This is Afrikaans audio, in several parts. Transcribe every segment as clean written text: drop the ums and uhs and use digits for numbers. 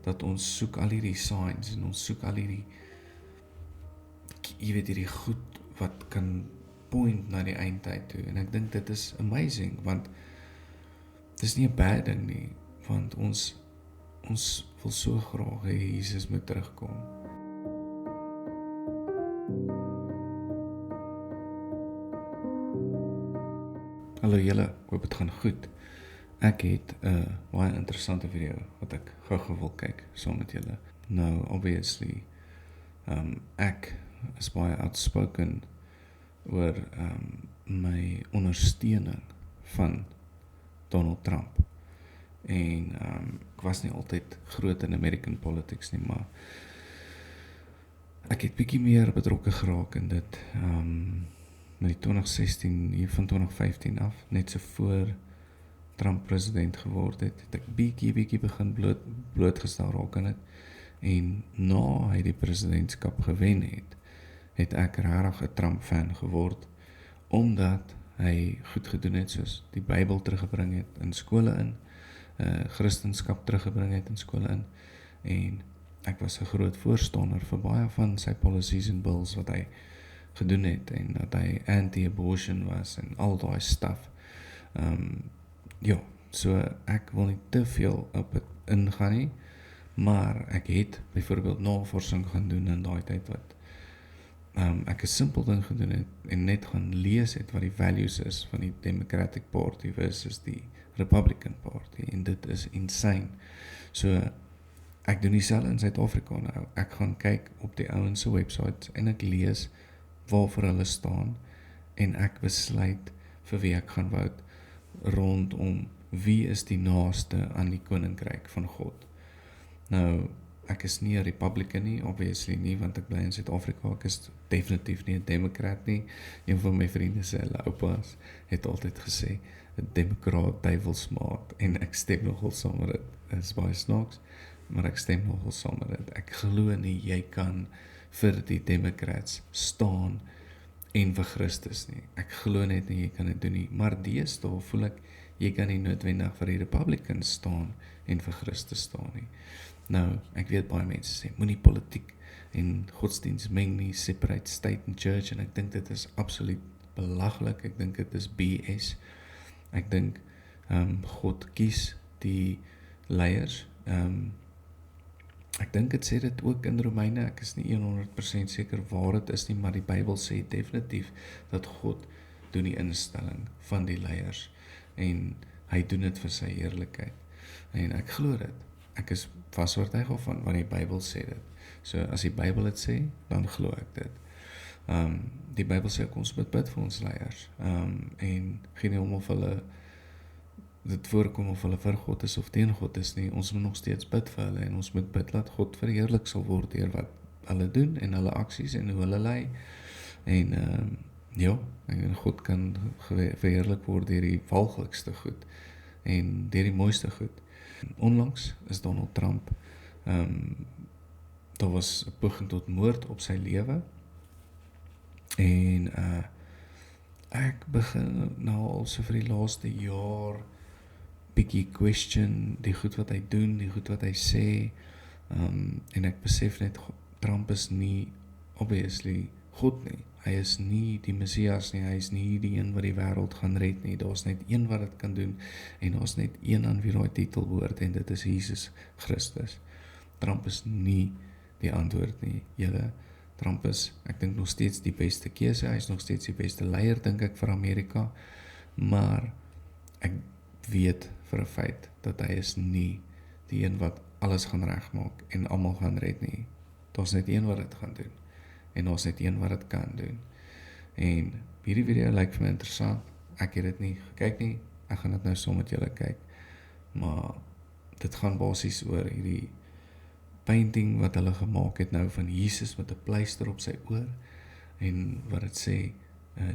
dat ons soek al hierdie signs en ons soek al hierdie, jy weet, hierdie goed wat kan point na die eindtyd toe. En ek dink dit is amazing, want dit is nie 'n bad ding nie, want ons wil so graag hê Jesus moet terugkom. Hallo julle, hoop dit gaan goed. Ek het 'n baie interessante video wat ek gou wil kyk saam met julle. Nou, obviously, ek is baie outspoken oor my ondersteuning van Donald Trump. En ek was nie altyd groot in American politics nie, maar ek het bietjie meer betrokke geraak in dit met die 2016, hier van 2015 af, net so voor Trump president geword het ek bietjie begin blootgestel raak in dit. En na hy die presidentskap gewen het ek regtig 'n Trump fan geword, omdat hy goed gedoen het, soos die Bybel teruggebring het in skole in, Christendom teruggebring het in skole in, en ek was 'n groot voorstander vir baie van sy policies en bills wat hy gedoen het, en dat hy anti-abortion was en al daai stuff. Ja, so ek wil nie te veel op het ingaan nie, maar ek het byvoorbeeld navorsing gaan doen in daai tyd wat ek 'n simpel ding gedoen het en net gaan lees het wat die values is van die Democratic Party versus die Republican Party, en dit is insane. So ek doen dieselfde in Suid-Afrika nou. Ek gaan kyk op die ouens se websites en ek lees waarvoor hulle staan, en ek besluit vir wie ek gaan vote rondom wie is die naaste aan die koninkryk van God. Nou, ek is nie 'n Republican nie, obviously nie, want ek bly in Suid-Afrika. Ek is definitief nie 'n Democrat nie. Een van my vriende se oupas het altyd gesê 'n Democrat duivelsmaat, en ek stem nogal saam met dit. Dit is baie snaaks, maar ek stem nogal saam met dit. Ek glo nie jy kan vir die Democrats staan en vir Christus nie. Ek glo net nie jy kan dit doen nie, maar deesdae voel ek jy kan nie noodwendig vir die Republicans staan en vir Christus staan nie. Nou, ek weet baie mense sê, moenie politiek en godsdienst meng nie, separate state and church, en ek dink dit is absoluut belaglik. Ek dink dit is BS. Ek dink God kies die leiers. Ek dink dit sê dit ook in Romeine, ek is nie 100% seker waar dit is nie, maar die Bybel sê definitief dat God doen die instelling van die leiers, en hy doen dit vir sy heerlikheid, en ek glo dit. Ek is vasoortuig van wat die Bybel sê dit. So as die Bybel dit sê, dan glo ek dit. Die Bybel sê ons moet bid vir ons leiers, en geen nie om of hulle dit voorkom of hulle vir God is of teen God is nie. Ons moet nog steeds bid vir hulle, en ons moet bid dat God verheerlik sal word deur wat hulle doen en hulle aksies en hoe hulle lei. En ja, en God kan verheerlik word deur die walglikste goed en deur die mooiste goed. Onlangs is Donald Trump, daar was 'n poging tot moord op sy lewe, en ek begin nou al so vir die laaste jaar bietjie question die goed wat hy doen, die goed wat hy sê, en ek besef net, Trump is nie obviously God nie. Hy is nie die Messias nie, hy is nie die een wat die wêreld gaan red nie. Daar's net een wat dit kan doen, en daar's net een aan wie daai titel behoort, en dit is Jesus Christus. Trump is nie die antwoord nie. Trump is, ek dink, nog steeds die beste keuse, hy is nog steeds die beste leier, dink ek, vir Amerika, maar ek weet vir 'n feit dat hy is nie die een wat alles gaan regmaak en almal gaan red nie. Daar's net een wat dit gaan doen, en daar's net een wat dit kan doen. En hierdie video lyk vir my interessant. Ek het dit nie gekyk nie, ek gaan dit nou saam met julle kyk, maar dit gaan basies oor hierdie painting wat hulle gemaak het nou van Jesus met 'n pleister op sy oor, en wat dit sê,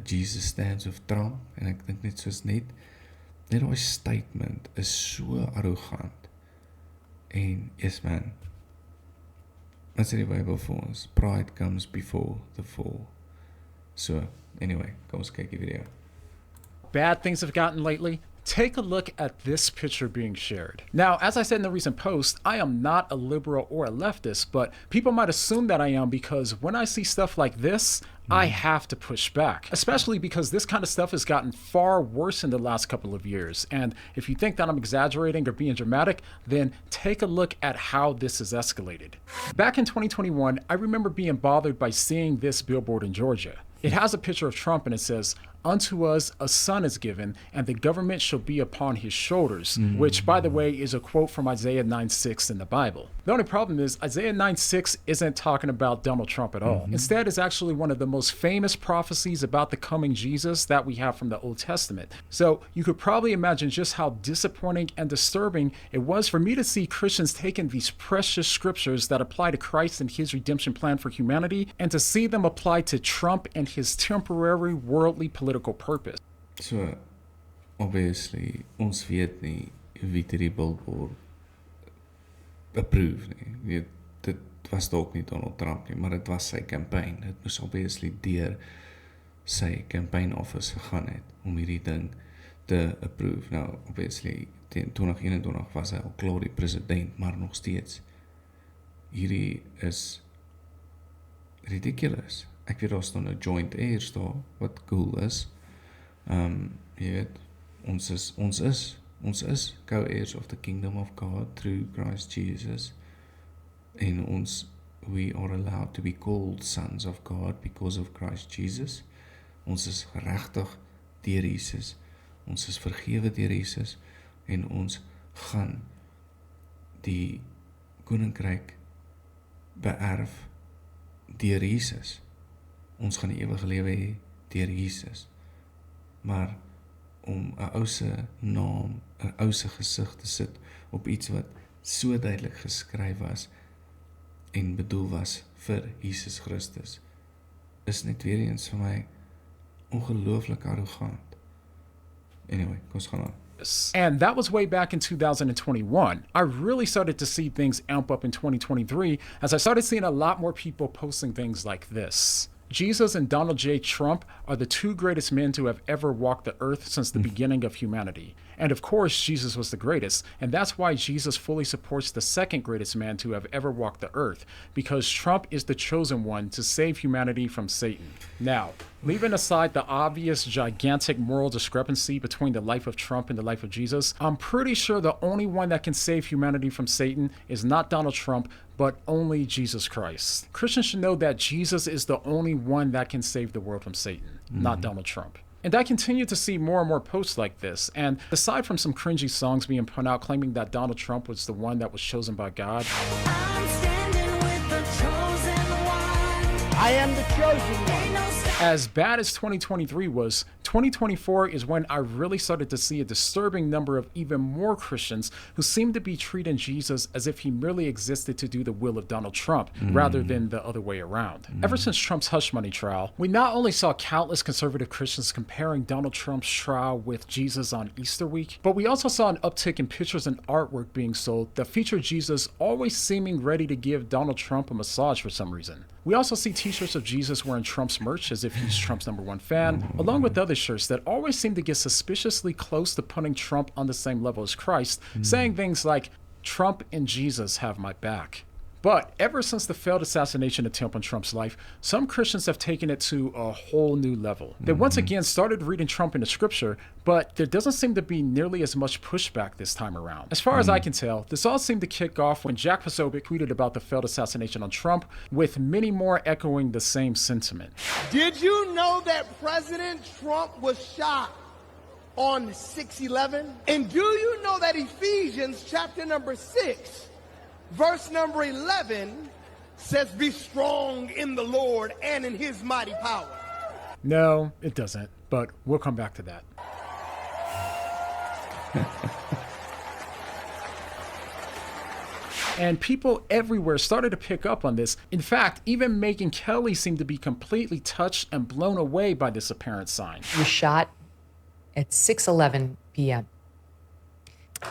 Jesus stands with Trump, en ek dink net soos net daai statement is so arrogant, en yes man, wat sê die Bybel vir ons? Pride comes before the fall. So, anyway, kom ons kyk die video. Bad things have gotten lately. Take a look at this picture being shared. Now, as I said in the recent post, I am not a liberal or a leftist, but people might assume that I am because when I see stuff like this, I have to push back, especially because this kind of stuff has gotten far worse in the last couple of years. And if you think that I'm exaggerating or being dramatic, then take a look at how this has escalated. Back in 2021, I remember being bothered by seeing this billboard in Georgia. It has a picture of Trump and it says, "Unto us a son is given, and the government shall be upon his shoulders," which, by the way, is a quote from Isaiah 9:6 in the Bible. The only problem is Isaiah 9:6 isn't talking about Donald Trump at all. Instead, it's actually one of the most famous prophecies about the coming Jesus that we have from the Old Testament. So you could probably imagine just how disappointing and disturbing it was for me to see Christians taking these precious scriptures that apply to Christ and his redemption plan for humanity, and to see them applied to Trump and his temporary worldly political purpose. So obviously ons weet nie wie die billboard approve nie. Dit was dalk nie Donald Trump nie, maar dit was sy campaign. Dit moes obviously deur sy campaign office gegaan het om hierdie ding te approve. Nou obviously teen 2021 was hy al klaar die president, maar nog steeds hierdie is ridiculous. Ek weet daar staan 'n joint heirs daar wat cool is. Jy weet, ons is co-heirs of the kingdom of God through Christ Jesus. En we are allowed to be called sons of God because of Christ Jesus. Ons is geregtig deur Jesus. Ons is vergewe deur Jesus. En ons gaan die koninkryk beerf deur Jesus. Ons gaan die ewige lewe hê deur Jesus. Maar om 'n ou se naam, 'n ou se gesig te sit op iets wat so duidelik geskryf was en bedoel was vir Jesus Christus, is net weer eens vir my ongelooflik arrogant. Anyway, kom ons gaan aan. And that was way back in 2021. I really started to see things amp up in 2023 as I started seeing a lot more people posting things like this. Jesus and Donald J. Trump are the two greatest men to have ever walked the earth since the beginning of humanity. And of course, Jesus was the greatest, and that's why Jesus fully supports the second greatest man to have ever walked the earth, because Trump is the chosen one to save humanity from Satan. Now, leaving aside the obvious gigantic moral discrepancy between the life of Trump and the life of Jesus, I'm pretty sure the only one that can save humanity from Satan is not Donald Trump, but only Jesus Christ. Christians should know that Jesus is the only one that can save the world from Satan, not Donald Trump. And I continue to see more and more posts like this, and aside from some cringy songs being put out claiming that Donald Trump was the one that was chosen by God, I'm standing with the chosen one. I am the chosen one. as bad as 2023 was, 2024 is when I really started to see a disturbing number of even more Christians who seem to be treating Jesus as if he merely existed to do the will of Donald Trump rather than the other way around. Ever since Trump's hush money trial, we not only saw countless conservative Christians comparing Donald Trump's trial with Jesus on Easter week, but we also saw an uptick in pictures and artwork being sold that featured Jesus always seeming ready to give Donald Trump a massage for some reason. We also see t-shirts of Jesus wearing Trump's merch as if he's Trump's #1 fan, along with other shirts that always seem to get suspiciously close to putting Trump on the same level as Christ, saying things like, "Trump and Jesus have my back." But ever since the failed assassination attempt on Trump's life, some Christians have taken it to a whole new level. They once again started reading Trump into scripture, but there doesn't seem to be nearly as much pushback this time around. As far as I can tell, this all seemed to kick off when Jack Posobiec tweeted about the failed assassination on Trump, with many more echoing the same sentiment. Did you know that President Trump was shot on 6/11? And do you know that Ephesians chapter number 6, verse number 11 says, "Be strong in the Lord and in his mighty power"? No, it doesn't, but we'll come back to that. And people everywhere started to pick up on this. In fact, even Megyn Kelly seemed to be completely touched and blown away by this apparent sign. Was shot at 6:11 p.m.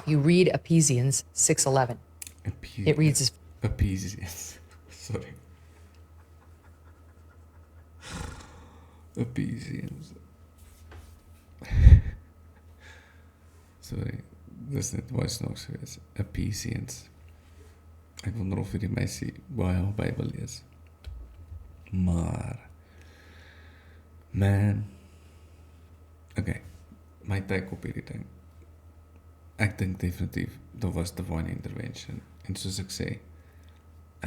You read Ephesians 6:11. It reads as Ephesians. Sorry. Ephesians. Sorry, dis net baie snaaks gewees. Ephesians. Ek wonder of die meisie baie haar Bybel lees. Maar, man, okay, my take op hierdie ding. Ek dink definitief, daar was divine intervention. En soos ek sê,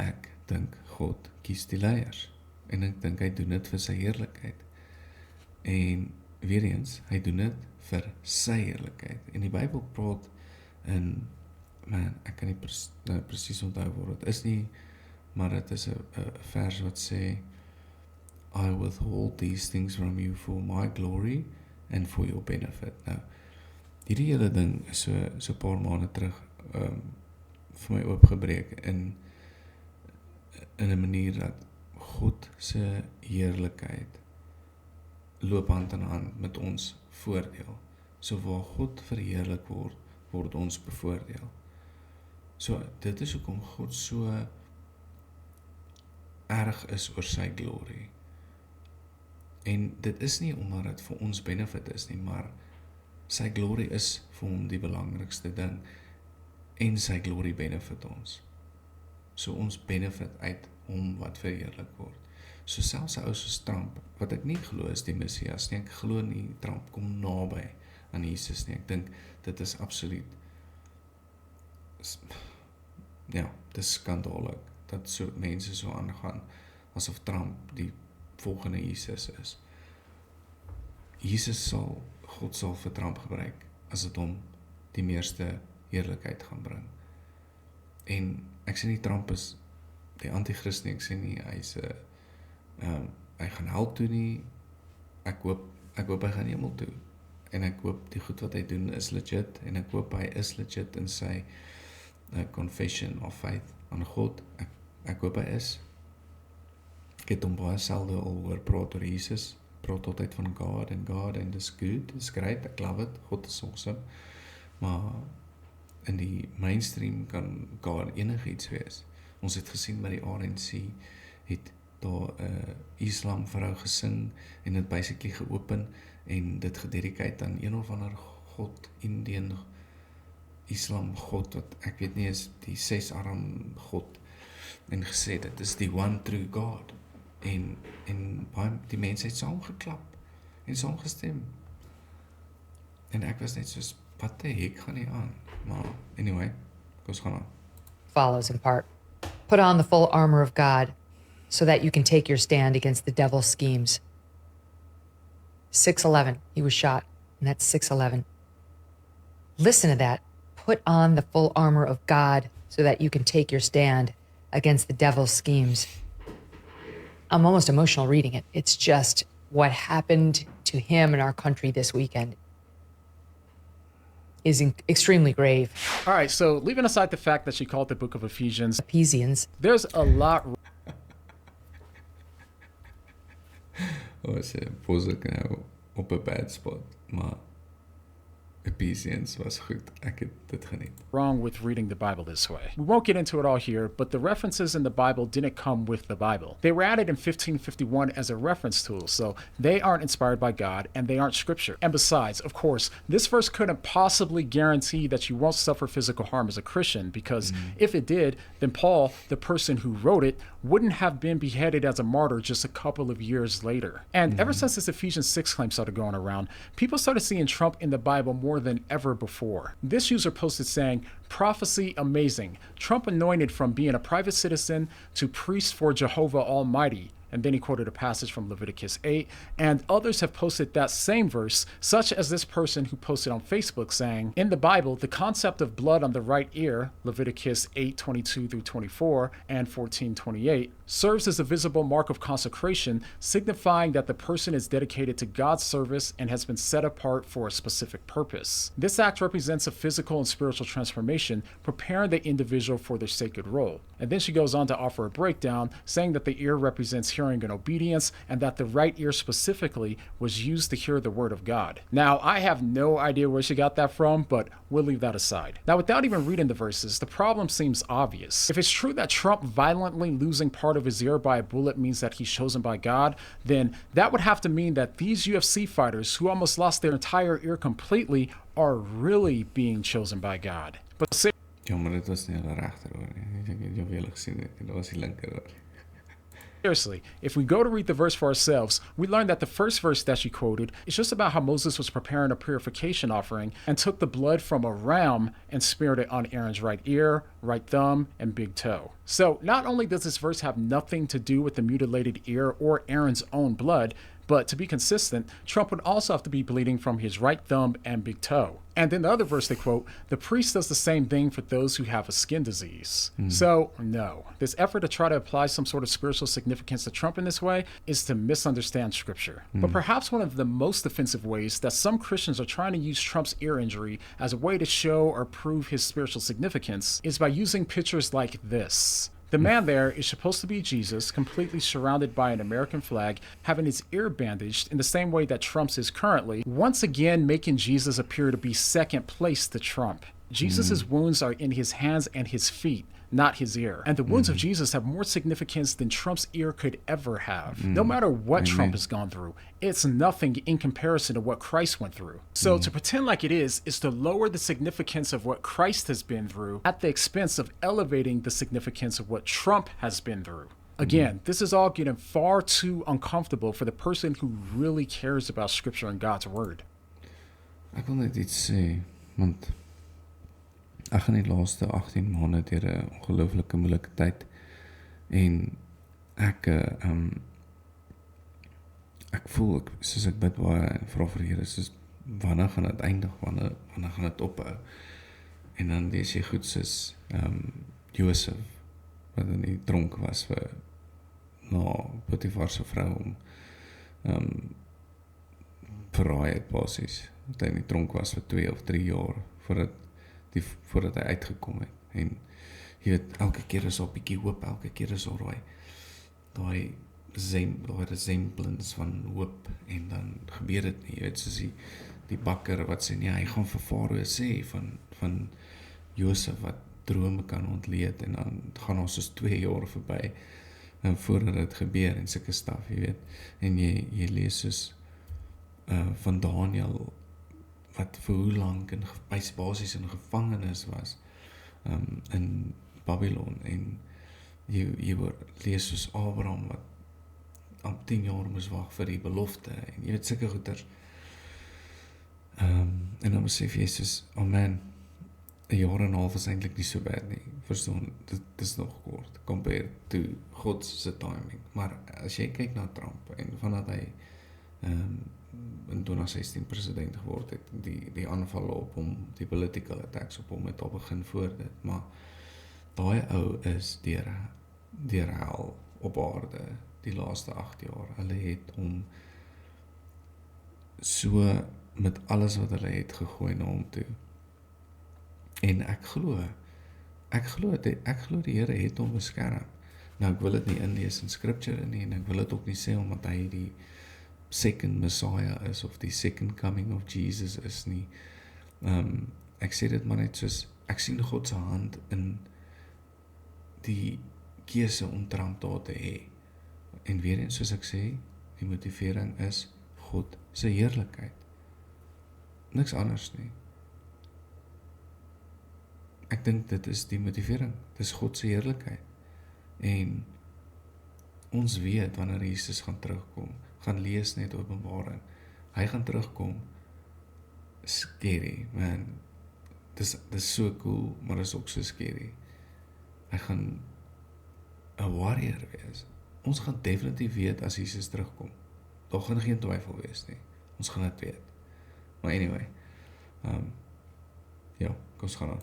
ek dink God kies die leiers. En ek dink hy doen dit vir sy heerlikheid. En weer eens, hy doen dit vir sy heerlikheid. En die Bybel praat in, man, ek kan nie presies onthou waar dit is nie, maar dit is 'n vers wat sê, I withhold these things from you for my glory and for your benefit. Nou, hierdie hele ding is so 'n paar maande terug vir my oopgebreek in 'n manier dat God se heerlikheid loop hand in hand met ons voordeel. So waar God verheerlik word, word ons bevoordeel. So dit is hoekom God so erg is oor sy glorie. En dit is nie omdat dit vir ons benefit is nie, maar sy glorie is vir hom die belangrikste ding en sy glorie benefit ons. So ons benefit uit hom wat verheerlik word. So selfs 'n ou soos Trump, wat ek nie glo is die Messias nie, ek glo nie Trump kom naby aan Jesus nie. Ek dink dit is absoluut, ja, dit is skandalig dat so mense so aangaan asof Trump die volgende Jesus is. God sal vir Trump gebruik as dit hom die meeste heerlikheid gaan bring. En ek sê nie Trump is die antichrist nie, ek sê nie hy gaan hel toe nie. Ek hoop hy gaan hemel toe. En ek hoop die goed wat hy doen is legit, en ek hoop hy is legit in sy confession of faith aan God. Ek hoop hy is. Ek het hom baie selde al hoor praat oor Jesus, praat altyd van God, and is good, is great, ek love it, God is awesome, maar in die mainstream kan God enigiets wees. Ons het gesien by die RNC, het daar 'n Islam vrou gesing, en het basically geopen, en dit gededicate aan een of ander God, Indian Islam God, wat ek weet nie is die 6-arm God, en gesê, dit is die one true God, en baie, die mense het saamgeklap, en saamgestem, en ek was net soos, wat die hek gaan nie aan, maar anyway, kom ons gaan aan. Follows in part. Put on the full armor of God so that you can take your stand against the devil's schemes. 6:11, he was shot, and that's 6:11. Listen to that. Put on the full armor of God so that you can take your stand against the devil's schemes. I'm almost emotional reading it. It's just what happened to him in our country this weekend is extremely grave. All right, so leaving aside the fact that she called the book of Ephesians, There's a lot. Sy pos ek nou op 'n bad spot, maar Ephesians was goed, ek het dit geniet. Wrong with reading the Bible this way. We won't get into it all here, but the references in the Bible didn't come with the Bible. They were added in 1551 as a reference tool, so they aren't inspired by God and they aren't scripture. And besides, of course, this verse couldn't possibly guarantee that you won't suffer physical harm as a Christian, because if it did, then Paul, the person who wrote it, wouldn't have been beheaded as a martyr just a couple of years later. And ever since this Ephesians 6 claim started going around, people started seeing Trump in the Bible more than ever before. This user posted saying, "Prophecy amazing. Trump anointed from being a private citizen to priest for Jehovah Almighty." And then he quoted a passage from Leviticus 8, and others have posted that same verse, such as this person who posted on Facebook saying, in the Bible, the concept of blood on the right ear, Leviticus 8:22 through 24 and 14:28, serves as a visible mark of consecration, signifying that the person is dedicated to God's service and has been set apart for a specific purpose. This act represents a physical and spiritual transformation, preparing the individual for their sacred role. And then she goes on to offer a breakdown, saying that the ear represents hearing and obedience, and that the right ear specifically was used to hear the word of God. Now, I have no idea where she got that from, but we'll leave that aside. Now, without even reading the verses, the problem seems obvious. If it's true that Trump violently losing part of his ear by a bullet means that he's chosen by God, then that would have to mean that these UFC fighters who almost lost their entire ear completely are really being chosen by God. But Ja, maar dit was nie hulle regteroor nie. Ek het jou weer gesien het. Dit was die linkeroor. seriously, if we go to read the verse for ourselves, we learn that the first verse that she quoted is just about how Moses was preparing a purification offering and took the blood from a ram and smeared it on Aaron's right ear, right thumb, and big toe. So not only does this verse have nothing to do with the mutilated ear or Aaron's own blood, but to be consistent, Trump would also have to be bleeding from his right thumb and big toe. And in the other verse they quote, the priest does the same thing for those who have a skin disease. So no, this effort to try to apply some sort of spiritual significance to Trump in this way is to misunderstand scripture. But perhaps one of the most offensive ways that some Christians are trying to use Trump's ear injury as a way to show or prove his spiritual significance is by using pictures like this. The man there is supposed to be Jesus, completely surrounded by an American flag, having his ear bandaged in the same way that Trump's is currently, once again making Jesus appear to be second place to Trump. Jesus' wounds are in his hands and his feet, not his ear. And the wounds of Jesus have more significance than Trump's ear could ever have. No matter what Trump has gone through, it's nothing in comparison to what Christ went through. So to pretend like it is to lower the significance of what Christ has been through at the expense of elevating the significance of what Trump has been through. Again, this is all getting far too uncomfortable for the person who really cares about Scripture and God's Word. Ek wil net iets sê, want ek gaan die laaste 18 maande deur 'n ongelooflike moeilike tyd en ek voel soos ek bid baie en vra vir die Here, soos wanneer gaan dit eindig, wanneer gaan dit ophou? En dan lees jy goed soos Josef wat in die tronk was vir Potifar se vrou verraai het basies. Dat hy in die tronk was vir 2 of 3 jaar voordat hy uitgekom het. En jy weet, elke keer is daar 'n bietjie hoop, elke keer is daar daai resemblance van hoop en dan gebeur dit nie. Jy weet, soos die bakker wat sê nee, hy gaan vir Farao sê van Josef wat drome kan ontleed en dan gaan ons soos 2 jaar verby voordat dit gebeur en sulke staf, jy weet. En jy lees soos van Daniel wat vir hoe lank basies in gevangenis was in Babylon en jy lees soos Abraham wat op 10 jaar moes wag vir die belofte en jy weet sulke goeters en dan sê jy soos, oh man, 'n jaar en 'n half is eintlik nie so bad nie, verstaan, dit is nog kort compared to God se timing, maar as jy kyk na Trump en vandat hy in 2016 president geword het, die aanvalle op hom, die political attacks op hom het al begin voor dit, maar daai ou is deur hel op aarde die laaste 8 jaar. Hulle het hom so met alles wat hulle het gegooi na hom toe. En ek glo die Here het hom beskerm. Nou ek wil dit nie inlees in scripture nie en ek wil dit ook nie sê omdat hy die second Messiah is of die second coming of Jesus is nie. Ek sê dit maar net soos ek sien God se hand in die keuse om Trump daar te hê. En weer eens soos ek sê, die motivering is God se heerlikheid. Niks anders nie. Ek dink dit is die motivering, dit is God se heerlikheid. En ons weet wanneer Jesus gaan terugkom, gaan lees net Openbaring. Hy gaan terugkom. Scary, man. Dis so cool, maar dis ook so scary. Hy gaan 'n warrior wees. Ons gaan definitief weet as Jesus terugkom. Daar gaan geen twyfel wees nie. Ons gaan dit weet. Maar anyway, ja, kom ons gaan aan.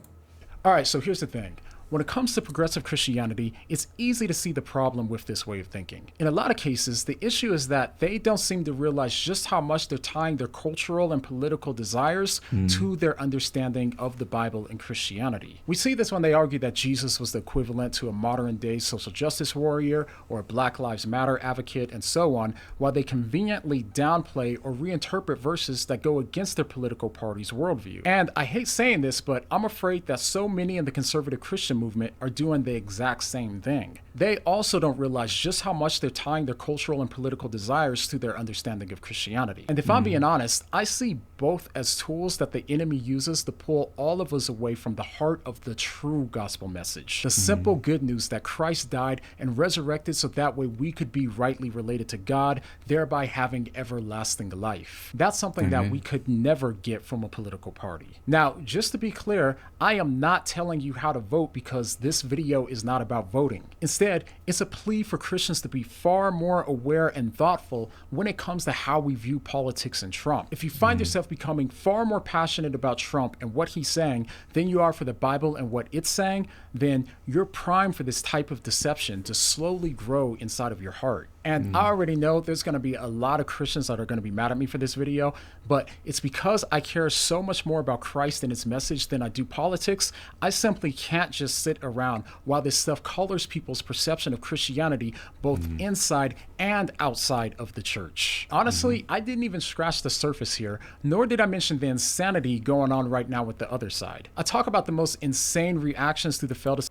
All right, so here's the thing. When it comes to progressive Christianity, it's easy to see the problem with this way of thinking. In a lot of cases, the issue is that they don't seem to realize just how much they're tying their cultural and political desires to their understanding of the Bible and Christianity. We see this when they argue that Jesus was the equivalent to a modern-day social justice warrior or a Black Lives Matter advocate and so on, while they conveniently downplay or reinterpret verses that go against their political party's worldview. And I hate saying this, but I'm afraid that so many in the conservative Christian movement are doing the exact same thing. They also don't realize just how much they're tying their cultural and political desires to their understanding of Christianity. And if I'm being honest, I see both as tools that the enemy uses to pull all of us away from the heart of the true gospel message. The simple good news that Christ died and resurrected so that way we could be rightly related to God, thereby having everlasting life. That's something that we could never get from a political party. Now, just to be clear, I am not telling you how to vote because this video is not about voting. Instead, it's a plea for Christians to be far more aware and thoughtful when it comes to how we view politics and Trump. If you find yourself becoming far more passionate about Trump and what he's saying than you are for the Bible and what it's saying, then you're primed for this type of deception to slowly grow inside of your heart. And I already know there's going to be a lot of Christians that are going to be mad at me for this video, but it's because I care so much more about Christ and his message than I do politics. I simply can't just sit around while this stuff colors people's perception of Christianity both inside and outside of the church. Honestly, I didn't even scratch the surface here, nor did I mention the insanity going on right now with the other side. I talk about the most insane reactions to the failed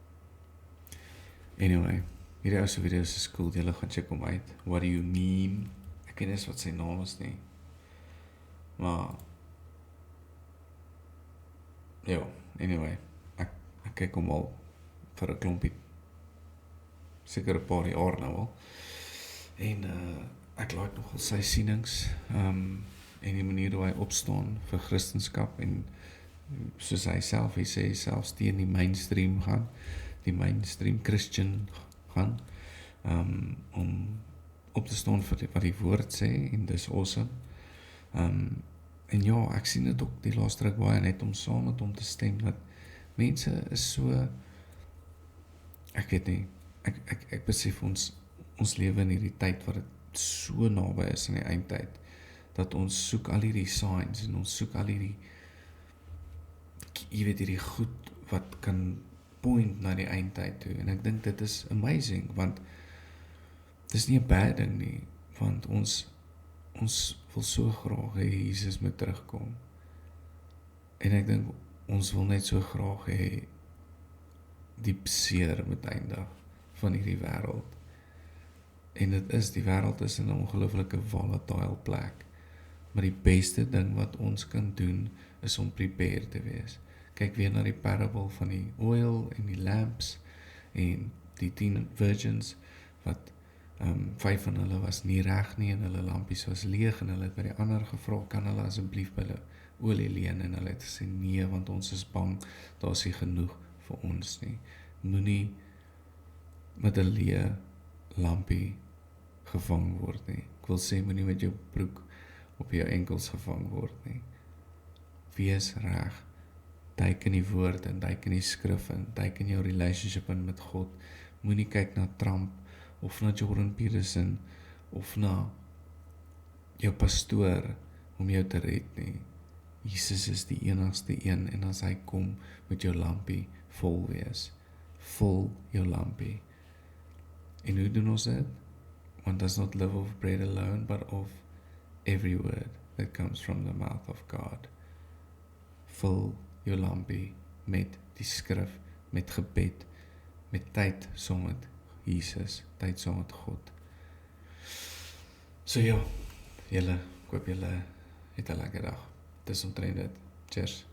Anyway, hierdie ou se video is cool, julle gaan check hom uit. What do you mean? Ek weet nie eens wat sy naam is nie. Maar ja, anyway, ek kyk hom al vir 'n klompie, seker 'n paar jaar nou al. En ek like nogal sy sienings, en die manier hoe hy opstaan vir Christendom en soos hy self, hy sê selfs teen die mainstream gaan, die mainstream Christian gaan, om op te staan vir wat die woord sê, en dis awesome. En ja, ek sien dit ook die laaste ruk baie net om saam met hom te stem, dat mense is so, ek weet nie, ek besef ons lewe in hierdie tyd wat dit so naby is in die eindtyd, dat ons soek al hierdie signs, en ons soek al hierdie, jy weet, hierdie goed wat kan point na die eindtyd toe, en ek dink dit is amazing, want dit is nie 'n bad ding nie, want ons wil so graag hê Jesus moet terugkom, en ek dink ons wil net so graag hê die seer moet eindig van hierdie wêreld, en die wêreld is in 'n ongelooflike volatile plek, maar die beste ding wat ons kan doen, is om prepared te wees. Kyk weer na die parable van die oil en die lamps, en die 10 virgins, wat 5 van hulle was nie reg nie, en hulle lampies was leeg, en hulle het by die ander gevra, kan hulle asseblief by hulle olie leen, en hulle het gesê, nee, want ons is bang, daar is nie genoeg vir ons nie. Moenie met 'n leë lampie gevang word nie. Ek wil sê, moenie met jou broek op jou enkels gevang word nie. Wees reg, duik in die woord, en duik in die skrif, en duik in jou relationship in met God. Moenie kyk na Trump, of na Jordan Peterson, of na jou pastoor, om jou te red nie. Jesus is die enigste een, en as hy kom, moet jou lampie vol wees. Vol jou lampie. En hoe doen ons dit? One does not live of bread alone, but of every word that comes from the mouth of God. Vul jou lampie met die skrif, met gebed, met tyd saam met Jesus, tyd saam met God. So ja, ek hoop julle het 'n lekker dag. Dis omtrent dit. Cheers.